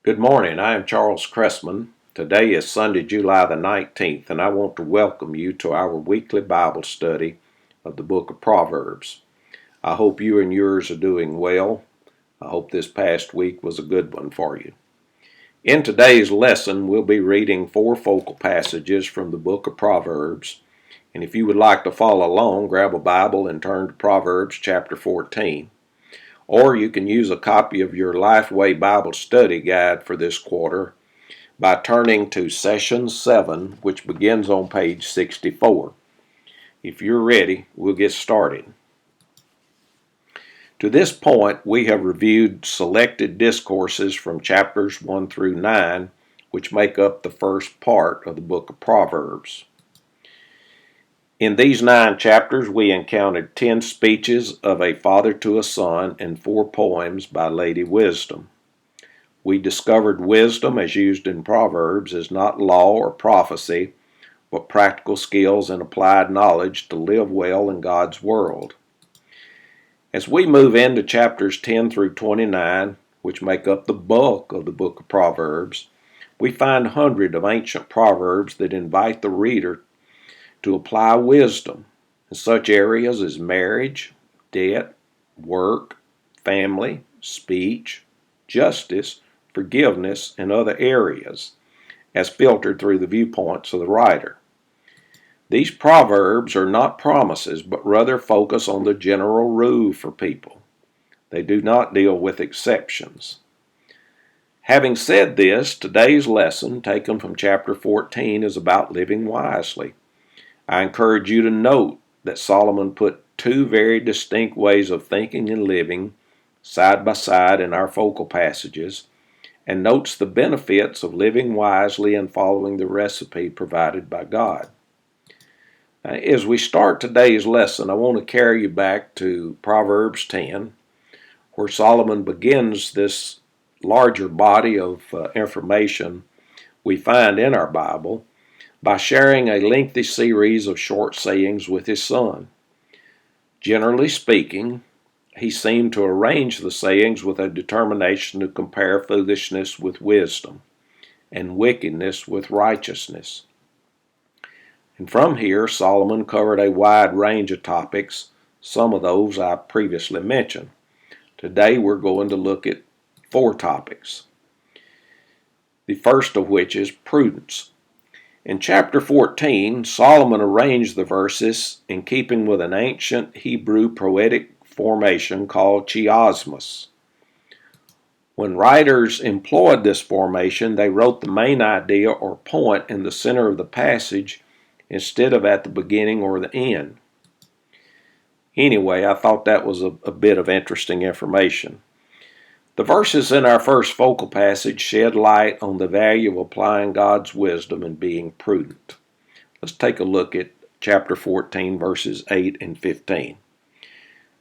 Good morning. I am Charles Chrestman. Today is Sunday, July the 19th, and I want to welcome you to our weekly Bible study of the book of Proverbs. I hope you and yours are doing well. I hope this past week was a good one for you. In today's lesson, we'll be reading 4 focal passages from the book of Proverbs. And if you would like to follow along, grab a Bible and turn to Proverbs chapter 14. Or you can use a copy of your Lifeway Bible Study Guide for this quarter by turning to Session 7, which begins on page 64. If you're ready, we'll get started. To this point, we have reviewed selected discourses from chapters 1 through 9, which make up the first part of the book of Proverbs. In these 9 chapters, we encountered 10 speeches of a father to a son and 4 poems by Lady Wisdom. We discovered wisdom, as used in Proverbs, is not law or prophecy, but practical skills and applied knowledge to live well in God's world. As we move into chapters 10 through 29, which make up the bulk of the book of Proverbs, we find hundreds of ancient proverbs that invite the reader to apply wisdom in such areas as marriage, debt, work, family, speech, justice, forgiveness, and other areas, as filtered through the viewpoints of the writer. These proverbs are not promises, but rather focus on the general rule for people. They do not deal with exceptions. Having said this, today's lesson, taken from chapter 14, is about living wisely. I encourage you to note that Solomon put 2 very distinct ways of thinking and living side by side in our focal passages, and notes the benefits of living wisely and following the recipe provided by God. As we start today's lesson, I want to carry you back to Proverbs 10, where Solomon begins this larger body of information we find in our Bible by sharing a lengthy series of short sayings with his son. Generally speaking, he seemed to arrange the sayings with a determination to compare foolishness with wisdom and wickedness with righteousness. And from here, Solomon covered a wide range of topics, some of those I previously mentioned. Today we're going to look at 4 topics, the first of which is prudence. In chapter 14, Solomon arranged the verses in keeping with an ancient Hebrew poetic formation called chiasmus. When writers employed this formation, they wrote the main idea or point in the center of the passage instead of at the beginning or the end. Anyway, I thought that was a bit of interesting information. The verses in our first focal passage shed light on the value of applying God's wisdom and being prudent. Let's take a look at chapter 14, verses 8 and 15.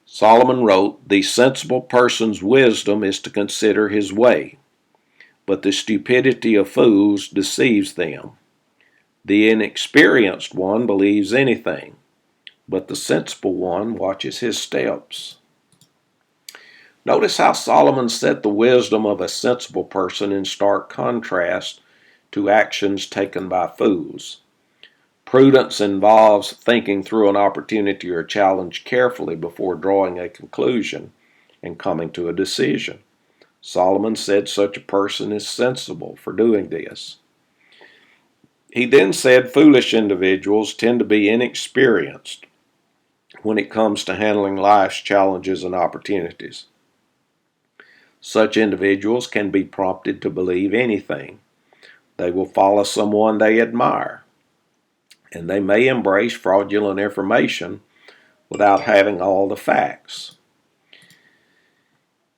Solomon wrote, "The sensible person's wisdom is to consider his way, but the stupidity of fools deceives them. The inexperienced one believes anything, but the sensible one watches his steps." Notice how Solomon set the wisdom of a sensible person in stark contrast to actions taken by fools. Prudence involves thinking through an opportunity or challenge carefully before drawing a conclusion and coming to a decision. Solomon said such a person is sensible for doing this. He then said foolish individuals tend to be inexperienced when it comes to handling life's challenges and opportunities. Such individuals can be prompted to believe anything. They will follow someone they admire, and they may embrace fraudulent information without having all the facts.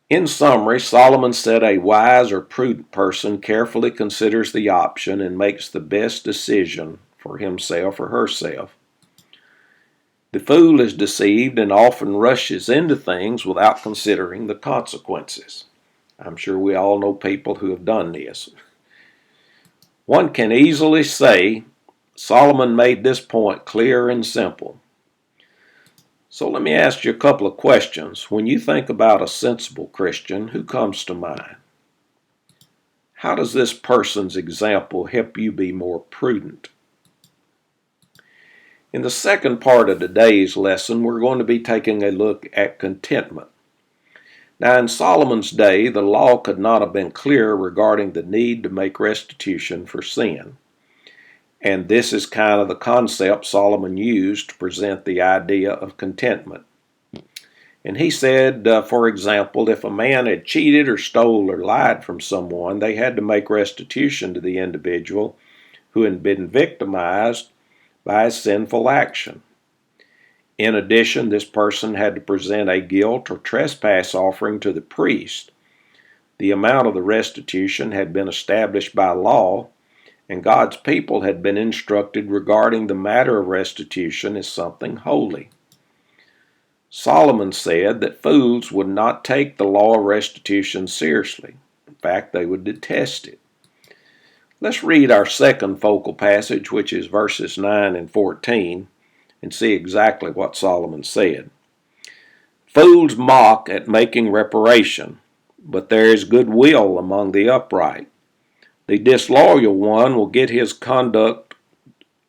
In summary, Solomon said a wise or prudent person carefully considers the option and makes the best decision for himself or herself. The fool is deceived and often rushes into things without considering the consequences. I'm sure we all know people who have done this. One can easily say Solomon made this point clear and simple. So let me ask you a couple of questions. When you think about a sensible Christian, who comes to mind? How does this person's example help you be more prudent? In the second part of today's lesson, we're going to be taking a look at contentment. Now, in Solomon's day, the law could not have been clearer regarding the need to make restitution for sin. And this is kind of the concept Solomon used to present the idea of contentment. And he said, for example, if a man had cheated or stole or lied from someone, they had to make restitution to the individual who had been victimized by a sinful action. In addition, this person had to present a guilt or trespass offering to the priest. The amount of the restitution had been established by law, and God's people had been instructed regarding the matter of restitution as something holy. Solomon said that fools would not take the law of restitution seriously. In fact, they would detest it. Let's read our second focal passage, which is verses 9 and 14, and see exactly what Solomon said. Fools mock at making reparation, but there is goodwill among the upright. The disloyal one will get his conduct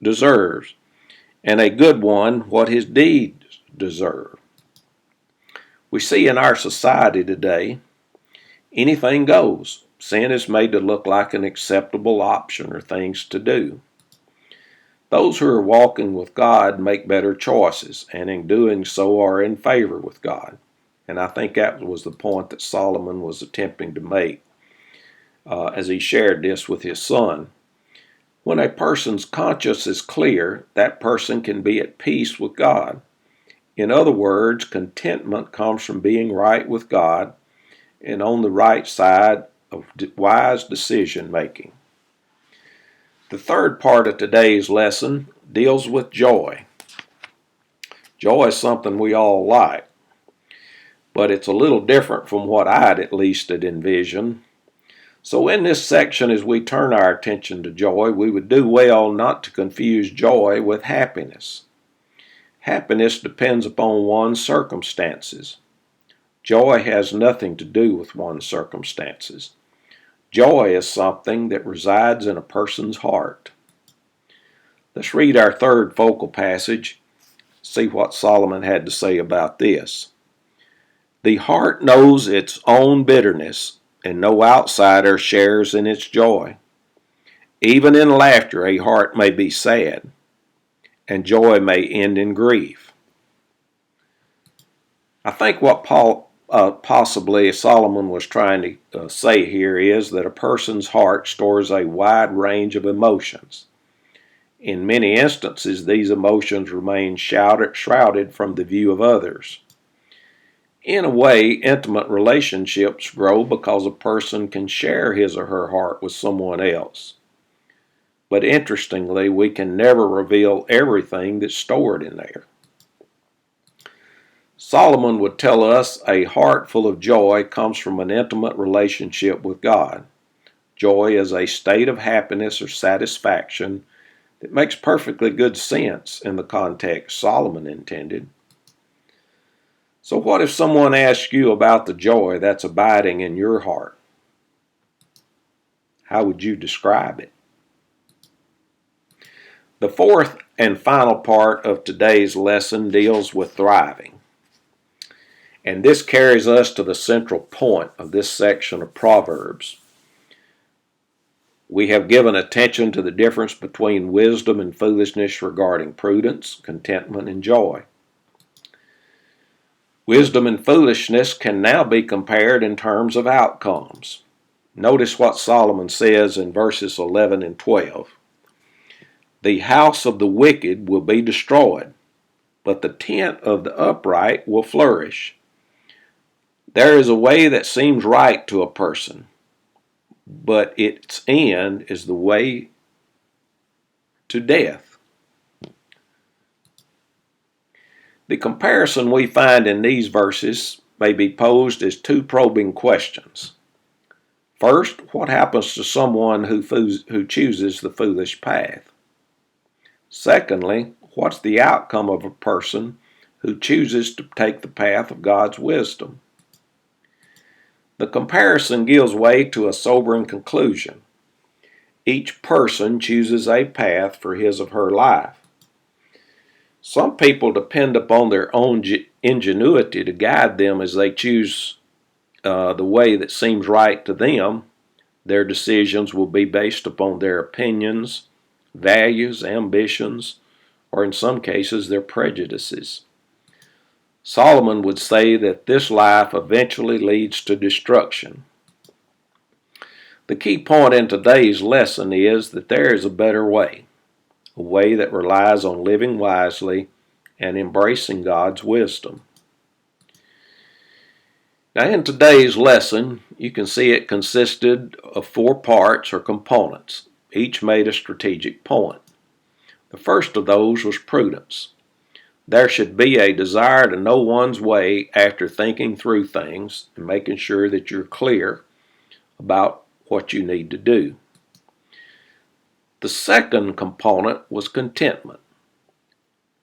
deserves, and a good one what his deeds deserve. We see in our society today, anything goes. Sin is made to look like an acceptable option or things to do. Those who are walking with God make better choices, and in doing so are in favor with God. And I think that was the point that Solomon was attempting to make as he shared this with his son. When a person's conscience is clear, that person can be at peace with God. In other words, contentment comes from being right with God and on the right side of wise decision making. The third part of today's lesson deals with joy. Joy is something we all like, but it's a little different from what I'd at least had envisioned. So in this section, as we turn our attention to joy, we would do well not to confuse joy with happiness. Happiness depends upon one's circumstances. Joy has nothing to do with one's circumstances. Joy is something that resides in a person's heart. Let's read our third focal passage, see what Solomon had to say about this. The heart knows its own bitterness, and no outsider shares in its joy. Even in laughter, a heart may be sad, and joy may end in grief. I think what possibly Solomon was trying to say here is that a person's heart stores a wide range of emotions. In many instances, these emotions remain shrouded from the view of others. In a way, intimate relationships grow because a person can share his or her heart with someone else. But interestingly, we can never reveal everything that's stored in there. Solomon would tell us a heart full of joy comes from an intimate relationship with God. Joy is a state of happiness or satisfaction that makes perfectly good sense in the context Solomon intended. So what if someone asks you about the joy that's abiding in your heart? How would you describe it? The fourth and final part of today's lesson deals with thriving. And this carries us to the central point of this section of Proverbs. We have given attention to the difference between wisdom and foolishness regarding prudence, contentment, and joy. Wisdom and foolishness can now be compared in terms of outcomes. Notice what Solomon says in verses 11 and 12. The house of the wicked will be destroyed, but the tent of the upright will flourish. There is a way that seems right to a person, but its end is the way to death. The comparison we find in these verses may be posed as two probing questions. First, what happens to someone who chooses the foolish path? Secondly, what's the outcome of a person who chooses to take the path of God's wisdom? The comparison gives way to a sobering conclusion. Each person chooses a path for his or her life. Some people depend upon their own ingenuity to guide them as they choose the way that seems right to them. Their decisions will be based upon their opinions, values, ambitions, or in some cases their prejudices. Solomon would say that this life eventually leads to destruction. The key point in today's lesson is that there is a better way, a way that relies on living wisely and embracing God's wisdom. Now, in today's lesson, you can see it consisted of 4 parts or components. Each made a strategic point. The first of those was prudence. There should be a desire to know one's way after thinking through things and making sure that you're clear about what you need to do. The second component was contentment.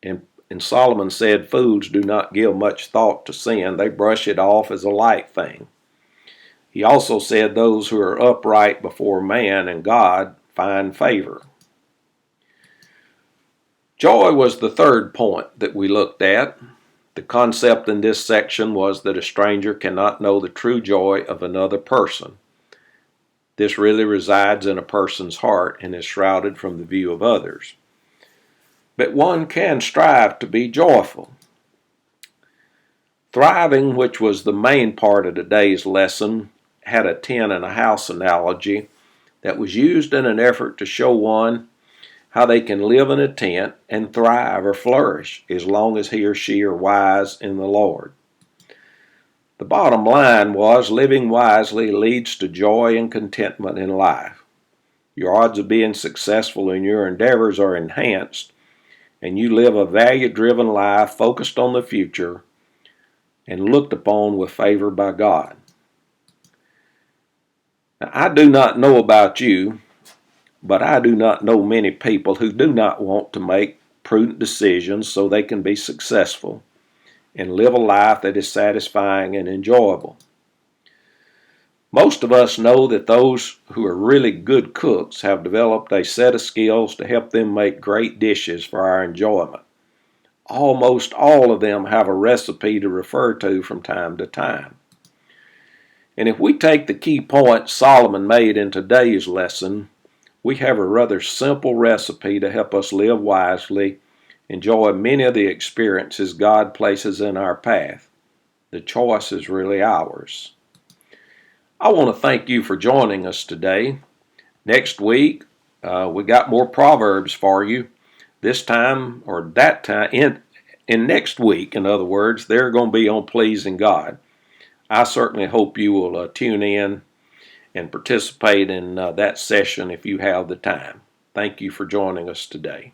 And Solomon said, fools do not give much thought to sin. They brush it off as a light thing. He also said those who are upright before man and God find favor. Joy was the third point that we looked at. The concept in this section was that a stranger cannot know the true joy of another person. This really resides in a person's heart and is shrouded from the view of others. But one can strive to be joyful. Thriving, which was the main part of today's lesson, had a tin and a house analogy that was used in an effort to show one how they can live in a tent and thrive or flourish as long as he or she are wise in the Lord. The bottom line was living wisely leads to joy and contentment in life. Your odds of being successful in your endeavors are enhanced, and you live a value-driven life focused on the future and looked upon with favor by God. Now, I do not know about you, but I do not know many people who do not want to make prudent decisions so they can be successful and live a life that is satisfying and enjoyable. Most of us know that those who are really good cooks have developed a set of skills to help them make great dishes for our enjoyment. Almost all of them have a recipe to refer to from time to time. And if we take the key points Solomon made in today's lesson, we have a rather simple recipe to help us live wisely, enjoy many of the experiences God places in our path. The choice is really ours. I want to thank you for joining us today. Next week, we got more Proverbs for you. This time, or that time, in next week, in other words, they're going to be on pleasing God. I certainly hope you will tune in and participate in that session if you have the time. Thank you for joining us today.